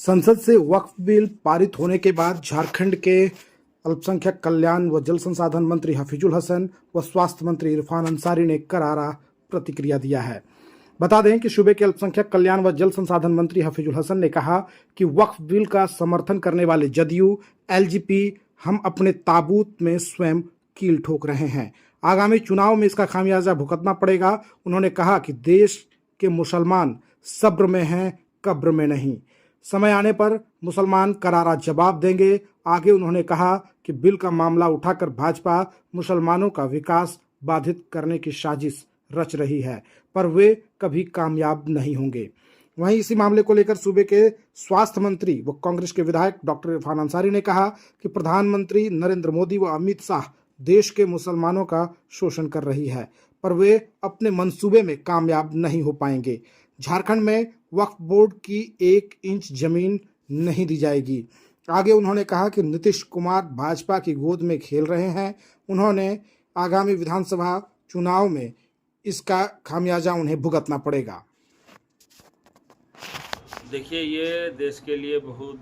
संसद से वक्फ बिल पारित होने के बाद झारखंड के अल्पसंख्यक कल्याण व जल संसाधन मंत्री हफीजुल हसन व स्वास्थ्य मंत्री इरफान अंसारी ने करारा प्रतिक्रिया दिया है। बता दें कि सूबे के अल्पसंख्यक कल्याण व जल संसाधन मंत्री हफीजुल हसन ने कहा कि वक्फ बिल का समर्थन करने वाले जदयू एलजेपी हम अपने ताबूत में स्वयं कील ठोक रहे हैं। आगामी चुनाव में इसका खामियाजा भुगतना पड़ेगा। उन्होंने कहा कि देश के मुसलमान सब्र में हैं, कब्र में नहीं। समय आने पर मुसलमान करारा जवाब देंगे। आगे उन्होंने कहा कि बिल का मामला उठाकर भाजपा मुसलमानों का विकास बाधित करने की साजिश रच रही है, पर वे कभी कामयाब नहीं होंगे। वहीं इसी मामले को लेकर सूबे के स्वास्थ्य मंत्री व कांग्रेस के विधायक डॉक्टर इरफान अंसारी ने कहा कि प्रधानमंत्री नरेंद्र मोदी व अमित शाह देश के मुसलमानों का शोषण कर रही है, पर वे अपने मंसूबे में कामयाब नहीं हो पाएंगे। झारखंड में वक्फ बोर्ड की 1 इंच जमीन नहीं दी जाएगी। आगे उन्होंने कहा कि नीतीश कुमार भाजपा की गोद में खेल रहे हैं। उन्होंने आगामी विधानसभा चुनाव में इसका खामियाजा उन्हें भुगतना पड़ेगा। देखिए, ये देश के लिए बहुत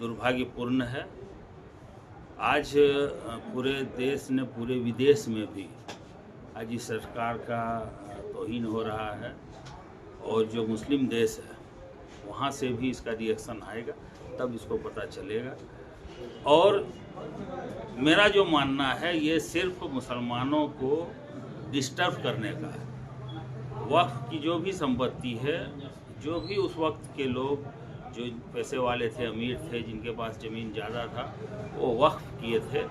दुर्भाग्यपूर्ण है। आज पूरे देश ने, पूरे विदेश में भी आज इस सरकार का तौहीन हो रहा है और जो मुस्लिम देश है वहाँ से भी इसका रिएक्शन आएगा, तब इसको पता चलेगा। और मेरा जो मानना है, ये सिर्फ मुसलमानों को डिस्टर्ब करने का है। वक्फ की जो भी संपत्ति है, जो भी उस वक्त के लोग जो पैसे वाले थे, अमीर थे, जिनके पास ज़मीन ज़्यादा था, वो वक्फ किए थे।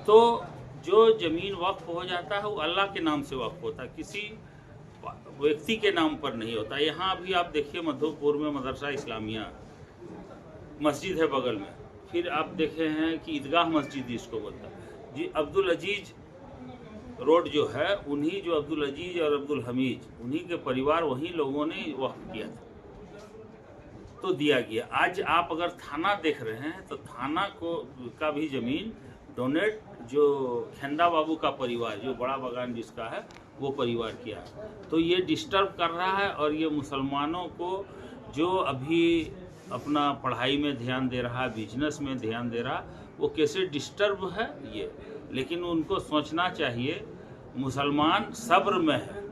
तो जो ज़मीन वक्फ हो जाता है वो अल्लाह के नाम से वक्फ होता है, किसी व्यक्ति के नाम पर नहीं होता। यहाँ अभी आप देखिए, मधुपुर में मदरसा इस्लामिया मस्जिद है बगल में, फिर आप देखे हैं कि ईदगाह मस्जिद इसको बोलता है जी। अब्दुल अजीज रोड जो है, उन्हीं जो अब्दुल अजीज और अब्दुल हमीद, उन्हीं के परिवार, वहीं लोगों ने वक्फ किया था, तो दिया गया। आज आप अगर थाना देख रहे हैं तो थाना का भी ज़मीन डोनेट जो खेंदा बाबू का परिवार, जो बड़ा बागान जिसका है, वो परिवार किया। तो ये डिस्टर्ब कर रहा है। और ये मुसलमानों को जो अभी अपना पढ़ाई में ध्यान दे रहा है, बिजनेस में ध्यान दे रहा, वो कैसे डिस्टर्ब है ये। लेकिन उनको सोचना चाहिए, मुसलमान सब्र में है,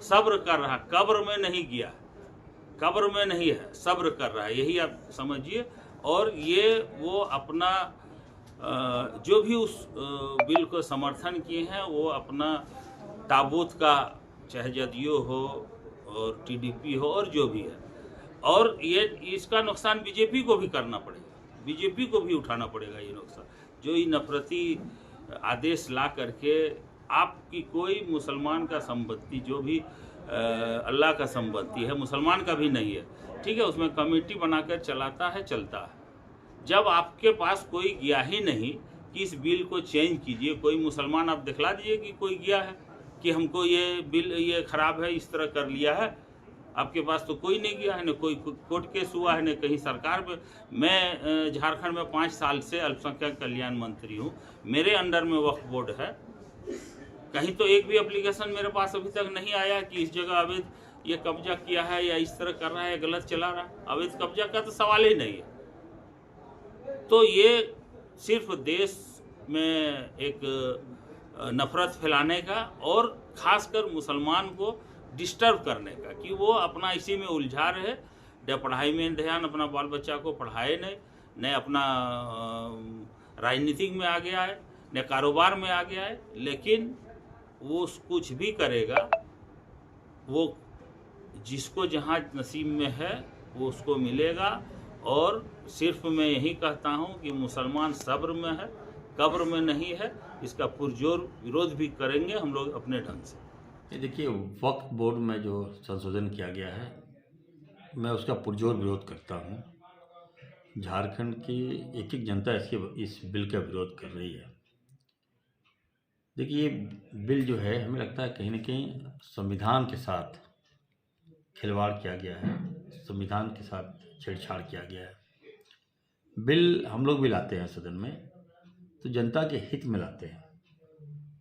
सब्र कर रहा, कब्र में नहीं गया, कब्र में नहीं है, सब्र कर रहा है, यही आप समझिए। और ये वो अपना जो भी उस बिल को समर्थन किए हैं, वो अपना ताबूत का, चाहे जदयू हो और टीडीपी हो और जो भी है, और ये इसका नुकसान बीजेपी को भी करना पड़ेगा, बीजेपी को भी उठाना पड़ेगा ये नुकसान, जो ये नफरती आदेश ला करके आपकी कोई मुसलमान का संपत्ति, जो भी अल्लाह का संपत्ति है, मुसलमान का भी नहीं है, ठीक है, उसमें कमेटी बनाकर चलाता है, चलता है। जब आपके पास कोई गया ही नहीं कि इस बिल को चेंज कीजिए, कोई मुसलमान आप दिखला दीजिए कि कोई गया है कि हमको ये बिल ये ख़राब है, इस तरह कर लिया है। आपके पास तो कोई नहीं गया है, न कोई कोर्ट केस हुआ है, न कहीं सरकार में। मैं झारखंड में 5 साल से अल्पसंख्यक कल्याण मंत्री हूँ, मेरे अंडर में वक्फ बोर्ड है। कहीं तो एक भी एप्लीकेशन मेरे पास अभी तक नहीं आया कि इस जगह अवैध ये कब्जा किया है या इस तरह कर रहा है, गलत चला रहा है। अवैध कब्जा का तो सवाल ही नहीं है। तो ये सिर्फ देश में एक नफरत फैलाने का और ख़ासकर मुसलमान को डिस्टर्ब करने का, कि वो अपना इसी में उलझा रहे, न पढ़ाई में ध्यान, अपना बाल बच्चा को पढ़ाए नहीं, न अपना राजनीतिक में आ गया है, न कारोबार में आ गया है। लेकिन वो कुछ भी करेगा, वो जिसको जहाँ नसीब में है वो उसको मिलेगा। और सिर्फ मैं यही कहता हूँ कि मुसलमान सब्र में है, कब्र में नहीं है। इसका पुरजोर विरोध भी करेंगे हम लोग अपने ढंग से। ये देखिए, वक्फ बोर्ड में जो संशोधन किया गया है, मैं उसका पुरजोर विरोध करता हूँ। झारखंड की एक एक जनता इस बिल का विरोध कर रही है। देखिए, ये बिल जो है, हमें लगता है कहीं ना कहीं संविधान के साथ खिलवाड़ किया गया है, संविधान के साथ छेड़छाड़ किया गया है। बिल हम लोग भी लाते हैं सदन में तो जनता के हित में लाते हैं,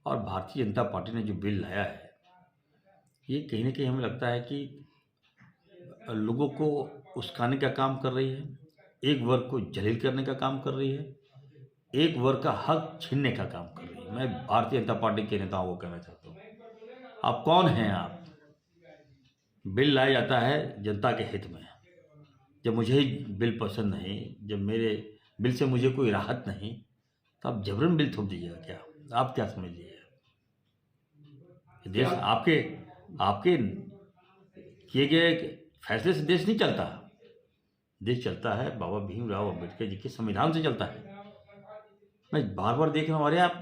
और भारतीय जनता पार्टी ने जो बिल लाया है, ये कहीं ना कहीं हमें लगता है कि लोगों को उस्काने का काम कर रही है, एक वर्ग को जलील करने का काम कर रही है, एक वर्ग का हक छीनने का काम कर रही है। मैं भारतीय जनता पार्टी के नेताओं को कहना चाहता हूँ, आप कौन हैं? आप बिल लाया जाता है जनता के हित में। जब मुझे बिल पसंद नहीं, जब मेरे बिल से मुझे कोई राहत नहीं, तो आप जबरन बिल थोप दीजिएगा क्या? आप क्या समझ लीजिए? देश आपके किए गए फैसले से देश नहीं चलता। देश चलता है बाबा भीमराव अम्बेडकर जी के संविधान से चलता है। मैं बार बार देख रहा हूँ, अरे आप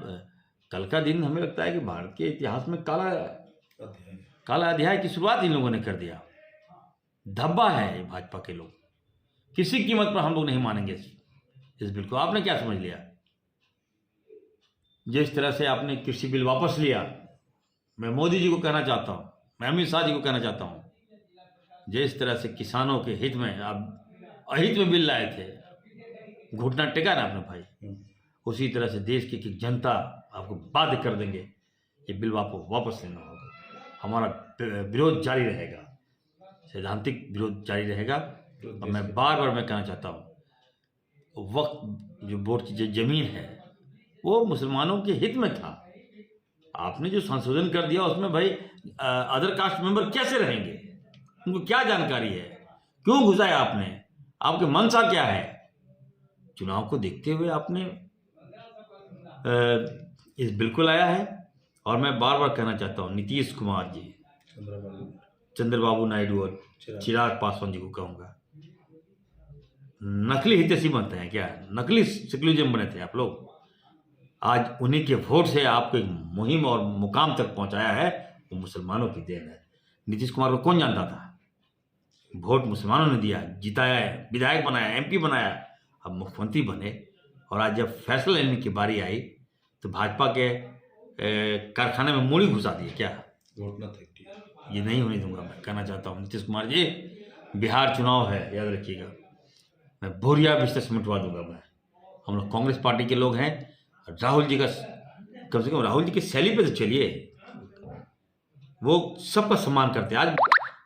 कल का दिन हमें लगता है कि भारत के इतिहास में काला अध्याय की शुरुआत इन लोगों ने कर दिया। धब्बा है ये भाजपा के लोग, किसी कीमत पर हम लोग नहीं मानेंगे इस बिल को। आपने क्या समझ लिया? जिस तरह से आपने कृषि बिल वापस लिया, मैं मोदी जी को कहना चाहता हूँ, मैं अमित शाह जी को कहना चाहता हूँ, जिस तरह से किसानों के हित में आप अहित में बिल लाए थे, घुटना टेका ना आपने भाई, उसी तरह से देश की जनता आपको बाध्य कर देंगे ये बिल वापस लेना होगा। हमारा विरोध जारी रहेगा, सैद्धांतिक विरोध जारी रहेगा। और मैं बार बार कहना चाहता हूँ, वक्त जो बोर्ड की जमीन है वो मुसलमानों के हित में था। आपने जो संशोधन कर दिया उसमें भाई अदर कास्ट मेंबर कैसे रहेंगे? उनको क्या जानकारी है? क्यों घुसाया आपने? आपके मंशा क्या है? चुनाव को देखते हुए आपने इस बिल को लाया है। और मैं बार बार कहना चाहता हूँ, नीतीश कुमार जी, चंद्रबाबू नायडू और चिराग पासवान जी को कहूँगा, नकली हितैषी बनते हैं क्या? नकली सेक्युलरिज्म बने थे आप लोग। आज उन्हीं के वोट से आपको एक मुहिम और मुकाम तक पहुंचाया है, वो मुसलमानों की देन है। नीतीश कुमार को कौन जानता था? वोट मुसलमानों ने दिया, जिताया है, विधायक बनाया, MP बनाया, अब मुख्यमंत्री बने। और आज जब फैसला लेने की बारी आई तो भाजपा के कारखाने में मूड़ी घुसा दिए क्या? ये नहीं होने दूंगा। मैं कहना चाहता हूँ नीतीश कुमार जी, बिहार चुनाव है, याद रखिएगा, मैं बोरिया बिस्तर से मिटवा दूंगा। मैं हम लोग कांग्रेस पार्टी के लोग हैं। राहुल जी का कम से कम राहुल जी की शैली पे तो चलिए, वो सबका सम्मान करते हैं। आज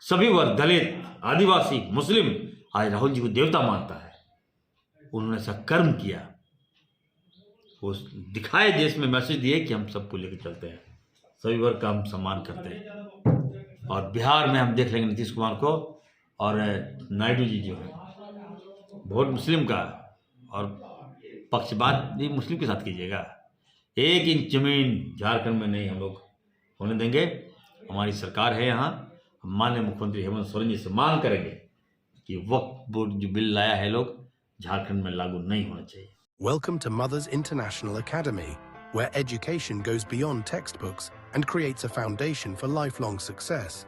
सभी वर्ग, दलित, आदिवासी, मुस्लिम आज राहुल जी को देवता मानता है। उन्होंने ऐसा कर्म किया, वो दिखाए, देश में मैसेज दिए कि हम सबको लेकर चलते हैं, सभी वर्ग का हम सम्मान करते हैं। और बिहार में हम देख लेंगे नीतीश कुमार को और नायडू जी जो है, वोट मुस्लिम का और पक्षपात भी मुस्लिम के साथ कीजिएगा। 1 इंच जमीन झारखंड में नहीं हम लोग होने देंगे। हमारी सरकार है यहाँ, हम माननीय मुख्यमंत्री हेमंत सोरेन जी से मांग करेंगे कि वक्फ बोर्ड जो बिल लाया है लोग, झारखंड में लागू नहीं होना चाहिए। Welcome to Mothers International Academy, where education goes beyond textbooks and creates a foundation for lifelong success.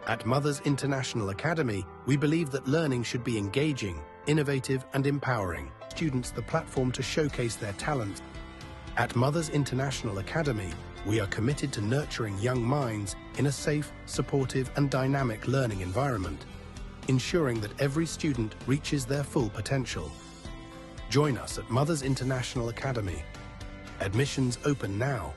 At Mothers International Academy, we believe that learning should be engaging, innovative and empowering. Students the platform to showcase their talents. At Mothers International Academy, we are committed to nurturing young minds in a safe, supportive and dynamic learning environment, ensuring that every student reaches their full potential. Join us at Mothers International Academy. Admissions open now.